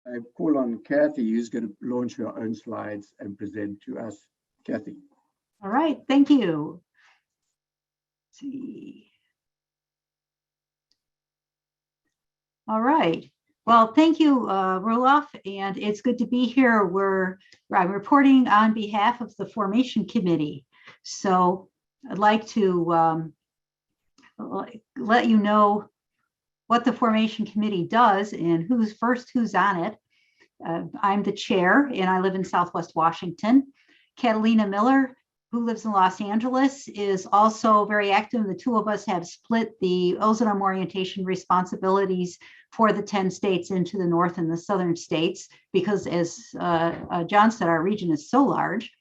I call on Kathy, who's going to launch her own slides and present to us. Kathy. All right, thank you. Let's see. All right. Well, thank you, Roelof, and it's good to be here. I'm reporting on behalf of the Formation Committee. So I'd like to let you know what the Formation Committee does and who's on it. I'm the chair, and I live in Southwest Washington. Catalina Miller, who lives in Los Angeles, is also very active. The two of us have split the Ozanam orientation responsibilities for the 10 states into the north and the southern states, because as John said, our region is so large.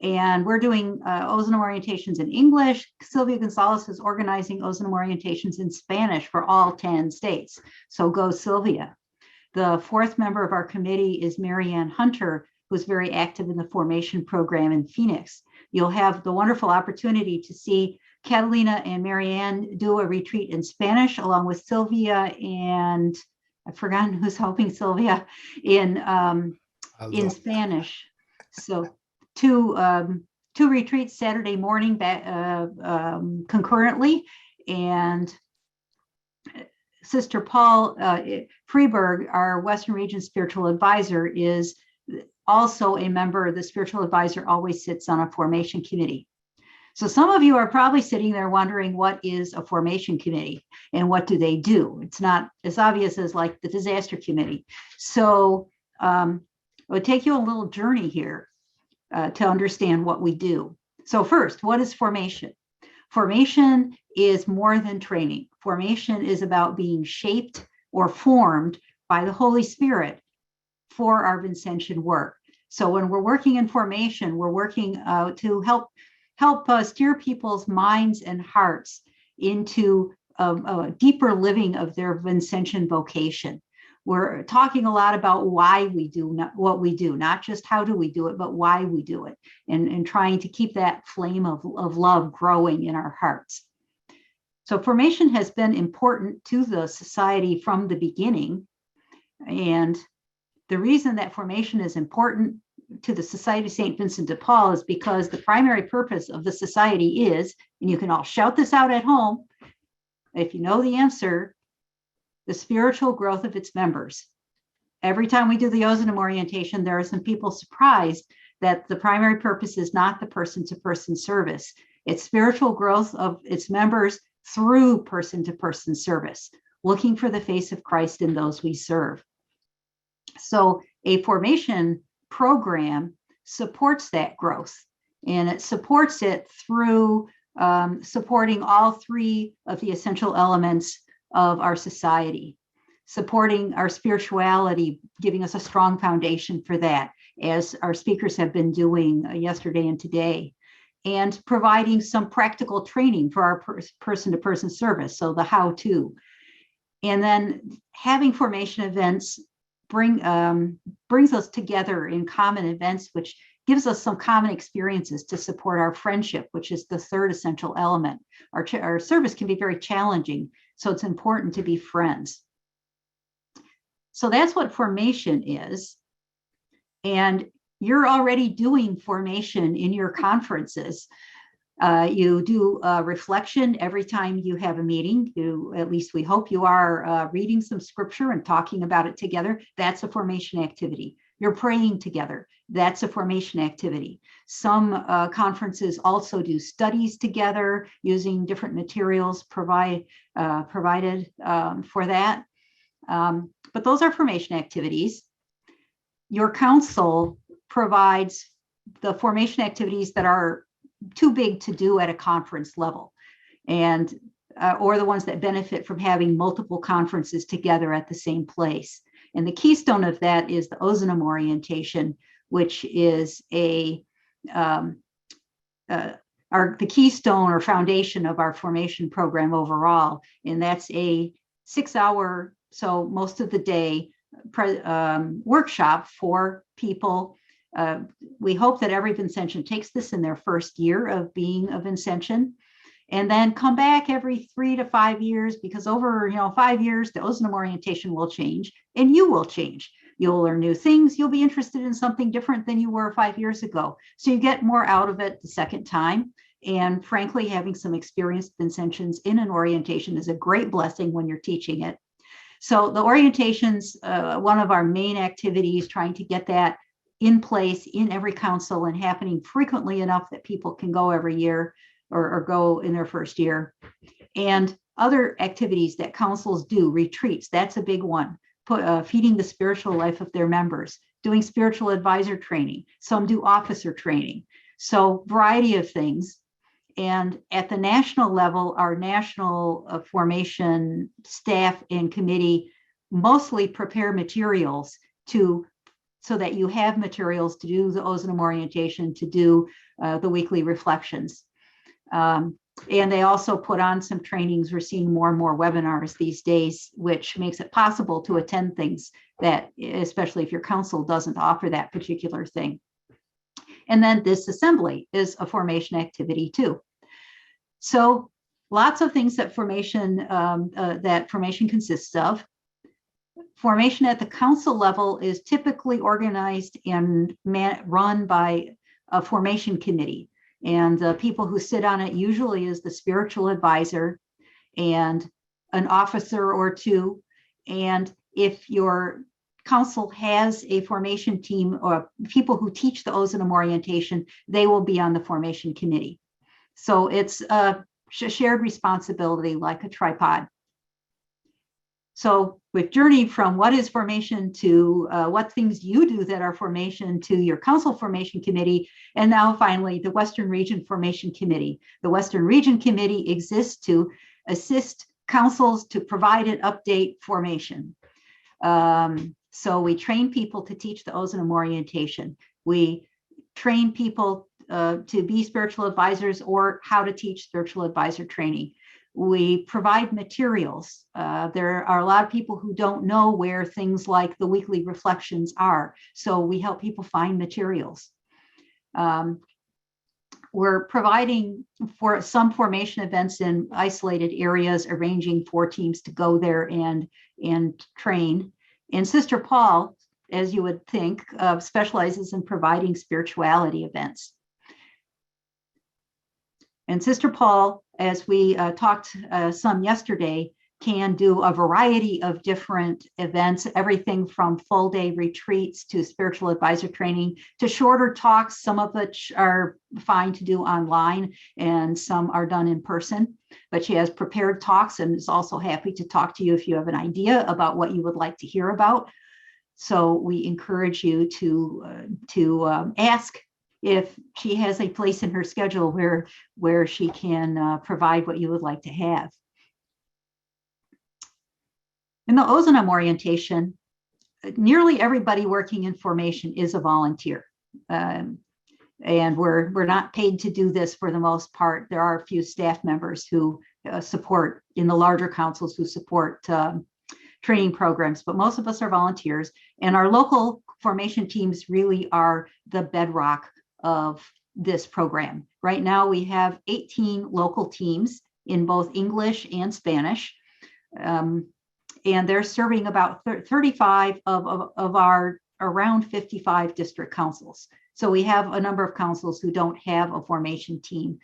And we're doing Ozanam orientations in English. Sylvia Gonzalez is organizing Ozanam orientations in Spanish for all 10 states. So go Sylvia. The fourth member of our committee is Marianne Hunter, who's very active in the formation program in Phoenix. You'll have the wonderful opportunity to see Catalina and Marianne do a retreat in Spanish, along with Sylvia and I've forgotten who's helping Sylvia in Spanish. So two retreats Saturday morning concurrently, and Sister Paul Freeberg, our Western Region spiritual advisor, is also a member of the spiritual advisor, always sits on a formation committee. So some of you are probably sitting there wondering, what is a formation committee and what do they do? It's not as obvious as like the disaster committee. So it would take you a little journey here to understand what we do. So first, what is formation? Formation is more than training. Formation is about being shaped or formed by the Holy Spirit for our Vincentian work. So when we're working in formation, we're working to help steer people's minds and hearts into a deeper living of their Vincentian vocation. We're talking a lot about why we do what we do, not just how do we do it, but why we do it, and trying to keep that flame of love growing in our hearts. So formation has been important to the society from the beginning. And the reason that formation is important to the Society of St. Vincent de Paul is because the primary purpose of the society is, and you can all shout this out at home if you know the answer, the spiritual growth of its members. Every time we do the Ozanam orientation, there are some people surprised that the primary purpose is not the person-to-person service. It's spiritual growth of its members through person-to-person service, looking for the face of Christ in those we serve. So a formation program supports that growth, and it supports it through supporting all three of the essential elements of our society, supporting our spirituality, giving us a strong foundation for that, as our speakers have been doing yesterday and today, and providing some practical training for our person-to-person service, so the how-to. And then having formation events brings us together in common events, which gives us some common experiences to support our friendship, which is the third essential element. Our service can be very challenging, so it's important to be friends. So that's what formation is. And you're already doing formation in your conferences. You do reflection every time you have a meeting. At least we hope you are reading some scripture and talking about it together. That's a formation activity. You're praying together. That's a formation activity. Some conferences also do studies together using different materials provided for that. But those are formation activities. Your council provides the formation activities that are too big to do at a conference level, and or the ones that benefit from having multiple conferences together at the same place. And the keystone of that is the Ozanam orientation, which is the keystone or foundation of our formation program overall. And that's a 6-hour, so most of the day, workshop for people. We hope that every Vincentian takes this in their first year of being a Vincentian. and then come back every 3 to 5 years, because over 5 years, the Ozanam orientation will change and you will change. You'll learn new things. You'll be interested in something different than you were 5 years ago. So you get more out of it the second time. And frankly, having some experienced Vincentians in an orientation is a great blessing when you're teaching it. So the orientation's one of our main activities, trying to get that in place in every council and happening frequently enough that people can go every year or go in their first year. And other activities that councils do, retreats, that's a big one. Feeding the spiritual life of their members, doing spiritual advisor training. Some do officer training. So variety of things. And at the national level, our national formation staff and committee mostly prepare materials so that you have materials to do the Ozanam orientation, to do the weekly reflections. And they also put on some trainings. We're seeing more and more webinars these days, which makes it possible to attend things that, especially if your council doesn't offer that particular thing. And then this assembly is a formation activity too. So lots of things that formation consists of. Formation at the council level is typically organized and run by a formation committee. And the people who sit on it usually is the spiritual advisor and an officer or two. And if your council has a formation team or people who teach the Ozanam orientation, they will be on the formation committee. So it's a shared responsibility, like a tripod. So we've journeyed from what is formation to what things you do that are formation to your council formation committee, and now finally the Western Region Formation Committee. The Western Region Committee exists to assist councils to provide and update formation. So we train people to teach the Ozanam orientation. We train people to be spiritual advisors or how to teach spiritual advisor training. We provide materials. There are a lot of people who don't know where things like the weekly reflections are, so we help people find materials. We're providing for some formation events in isolated areas, arranging for teams to go there and train. And Sister Paul, as you would think, specializes in providing spirituality events. And Sister Paul, as we talked some yesterday, can do a variety of different events, everything from full day retreats to spiritual advisor training to shorter talks, some of which are fine to do online and some are done in person. But she has prepared talks and is also happy to talk to you if you have an idea about what you would like to hear about. So we encourage you to ask if she has a place in her schedule where she can provide what you would like to have. In the Ozanam orientation, nearly everybody working in formation is a volunteer. And we're not paid to do this for the most part. There are a few staff members who support in the larger councils who support training programs, but most of us are volunteers. And our local formation teams really are the bedrock of this program. Right now, we have 18 local teams in both English and Spanish. And they're serving about 35 of our around 55 district councils. So we have a number of councils who don't have a formation team.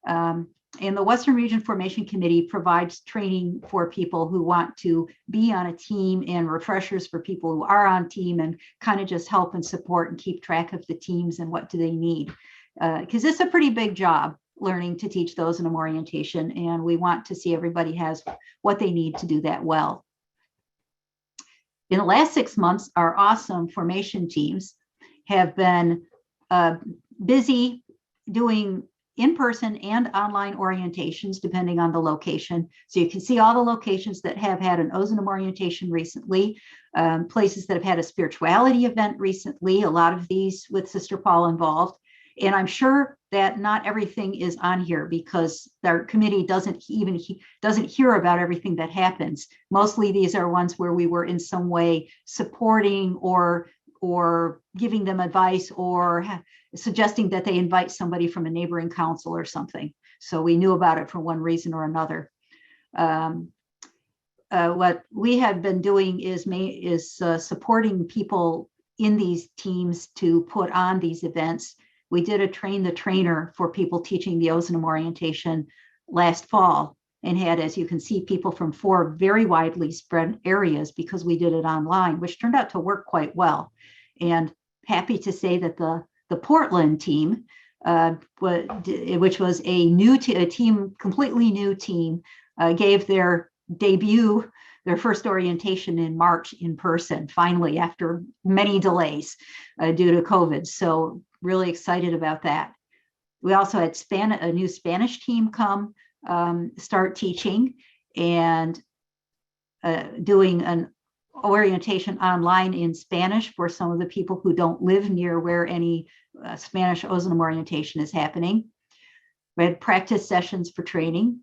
And the Western Region Formation Committee provides training for people who want to be on a team and refreshers for people who are on team and kind of just help and support and keep track of the teams and what do they need. Because it's a pretty big job learning to teach those in an orientation, and we want to see everybody has what they need to do that well. In the last 6 months, our awesome formation teams have been busy doing in-person and online orientations, depending on the location. So you can see all the locations that have had an Ozanam orientation recently, places that have had a spirituality event recently, a lot of these with Sister Paul involved. And I'm sure that not everything is on here because their committee doesn't hear about everything that happens. Mostly these are ones where we were in some way supporting or giving them advice or suggesting that they invite somebody from a neighboring council or something. So we knew about it for one reason or another. What we have been doing is supporting people in these teams to put on these events. We did a train the trainer for people teaching the Ozanam orientation last fall, and had, as you can see, people from 4 very widely spread areas because we did it online, which turned out to work quite well. And happy to say that the Portland team, which was a team, completely new team, gave their debut, their first orientation in March in person, finally, after many delays due to COVID. So really excited about that. We also had a new Spanish team come start teaching and doing an orientation online in Spanish for some of the people who don't live near where any Spanish Ozanam orientation is happening. We had practice sessions for training.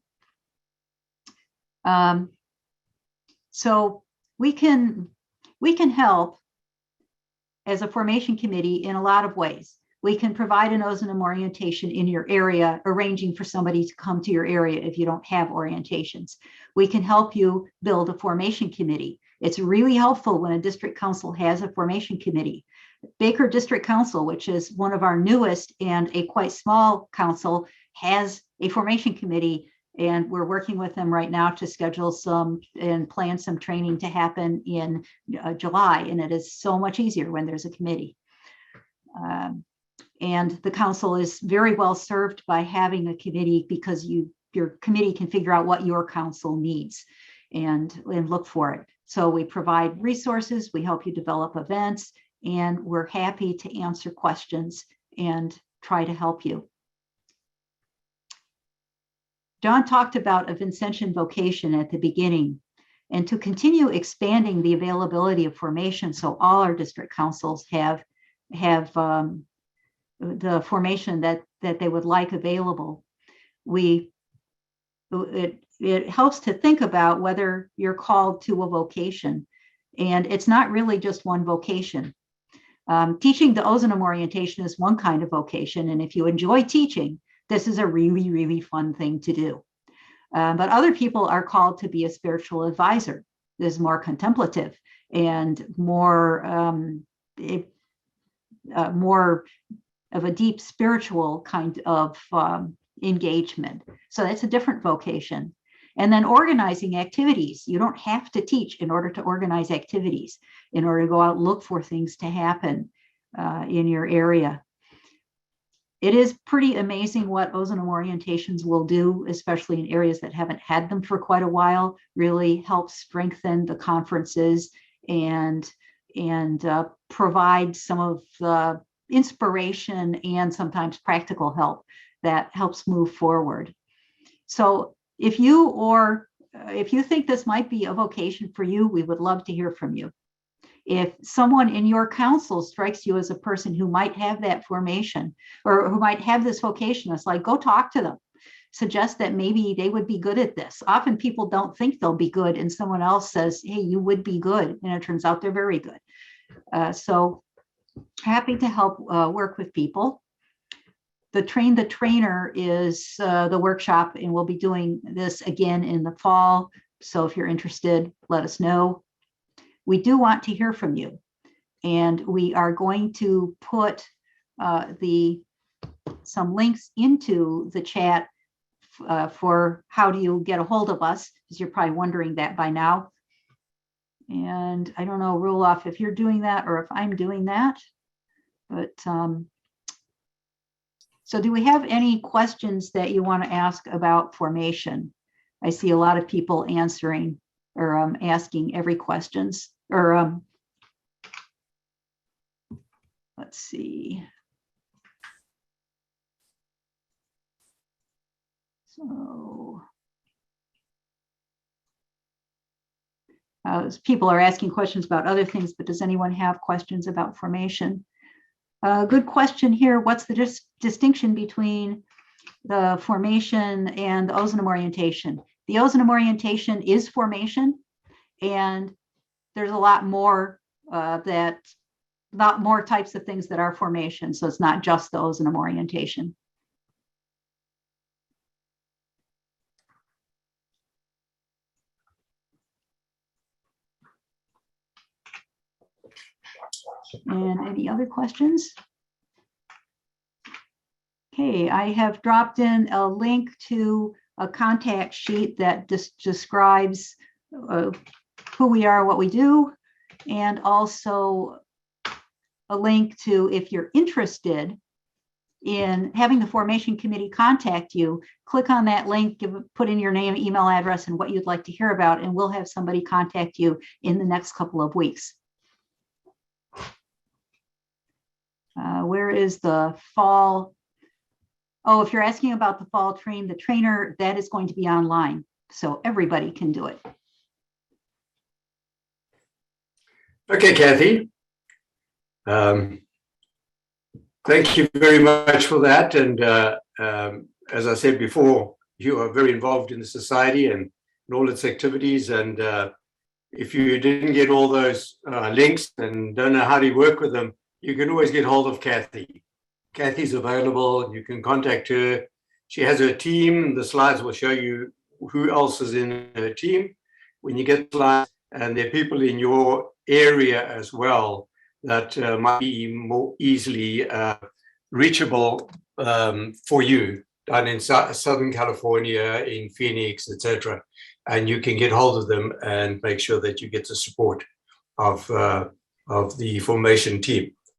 So we can help as a formation committee in a lot of ways. We can provide an Ozanam orientation in your area, arranging for somebody to come to your area if you don't have orientations. We can help you build a formation committee. It's really helpful when a district council has a formation committee. Baker District Council, which is one of our newest and a quite small council, has a formation committee, and we're working with them right now to schedule some and plan some training to happen in July. And it is so much easier when there's a committee. And the council is very well served by having a committee, because your committee can figure out what your council needs and look for it. So we provide resources, we help you develop events, and we're happy to answer questions and try to help you. John talked about a Vincentian vocation at the beginning, and to continue expanding the availability of formation so all our district councils have the formation that they would like available. It helps to think about whether you're called to a vocation, and it's not really just one vocation. Teaching the Ozanam orientation is one kind of vocation, and if you enjoy teaching, this is a really, really fun thing to do. But other people are called to be a spiritual advisor. This is more contemplative and more of a deep spiritual kind of engagement. So that's a different vocation. And then organizing activities. You don't have to teach in order to organize activities, in order to go out and look for things to happen in your area. It is pretty amazing what Ozanam orientations will do, especially in areas that haven't had them for quite a while. Really help strengthen the conferences and provide some of the inspiration and sometimes practical help that helps move forward. So if you think this might be a vocation for you, we would love to hear from you. If someone in your council strikes you as a person who might have that formation or who might have this vocation, it's like, go talk to them. Suggest that maybe they would be good at this. Often people don't think they'll be good, and someone else says, hey, you would be good. And it turns out they're very good. So happy to help work with people. The Train the Trainer is the workshop, and we'll be doing this again in the fall. So if you're interested, let us know. We do want to hear from you, and we are going to put some links into the chat for how do you get a hold of us, because you're probably wondering that by now. And I don't know, Rulof, if you're doing that or if I'm doing that, but so do we have any questions that you want to ask about formation? I see a lot of people answering or asking every questions, or let's see. So people are asking questions about other things, but does anyone have questions about formation? Good question here. What's the distinction between the formation and the Ozanam orientation? The Ozanam orientation is formation, and there's a lot more types of things that are formation. So it's not just the Ozanam orientation. And any other questions? Okay, I have dropped in a link to a contact sheet that describes who we are, what we do, and also a link to, if you're interested in having the formation committee contact you, click on that link, put in your name, email address, and what you'd like to hear about, and we'll have somebody contact you in the next couple of weeks. Where is the fall? Oh, if you're asking about the fall the trainer, that is going to be online, so everybody can do it. Okay, Kathy. Thank you very much for that. And as I said before, you are very involved in the society and in all its activities. And if you didn't get all those links and don't know how to work with them, you can always get hold of Kathy. Kathy's available. You can contact her. She has her team. The slides will show you who else is in her team when you get slides. And there are people in your area as well that might be more easily reachable for you down in Southern California, in Phoenix, etc. And you can get hold of them and make sure that you get the support of the formation team.